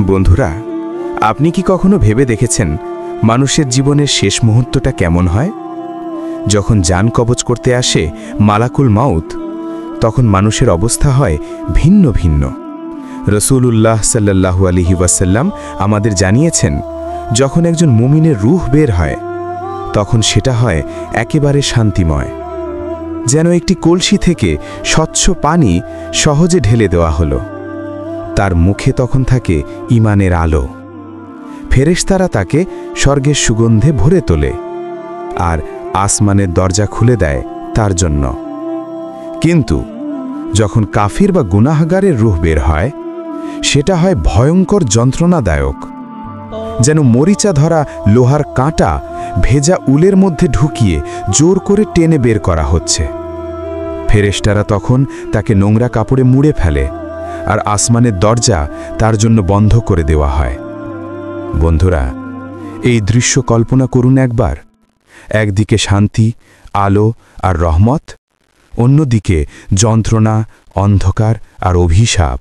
বন্ধুরা, আপনি কি কখনো ভেবে দেখেছেন মানুষের জীবনের শেষ মুহূর্তটা কেমন হয়? যখন জান কবজ করতে আসে মালাকুল মাউত, তখন মানুষের অবস্থা হয় ভিন্ন ভিন্ন। রাসূলুল্লাহ সাল্লাল্লাহু আলাইহি ওয়াসাল্লাম আমাদের জানিয়েছেন, যখন একজন মুমিনের রূহ বের হয় তখন সেটা হয় একেবারে শান্তিময়, যেন একটি কলসি থেকে স্বচ্ছ পানি সহজে ঢেলে দেওয়া হলো। তার মুখে তখন থাকে ঈমানের আলো। ফেরেশতারা তাকে স্বর্গের সুগন্ধে ভরে তোলে আর আসমানের দরজা খুলে দেয় তার জন্য। কিন্তু যখন কাফির বা গুনাহগারের রূহ বের হয়, সেটা হয় ভয়ঙ্কর যন্ত্রণাদায়ক, যেন মরিচা ধরা লোহার কাঁটা ভেজা উলের মধ্যে ঢুকিয়ে জোর করে টেনে বের করা হচ্ছে। ফেরেশতারা তখন তাকে নোংরা কাপড়ে মুড়ে ফেলে আর আসমানের দরজা তার জন্য বন্ধ করে দেওয়া হয়। বন্ধুরা, এই দৃশ্য কল্পনা করুন একবার। একদিকে শান্তি, আলো আর রহমত, অন্যদিকে যন্ত্রণা, অন্ধকার আর অভিশাপ।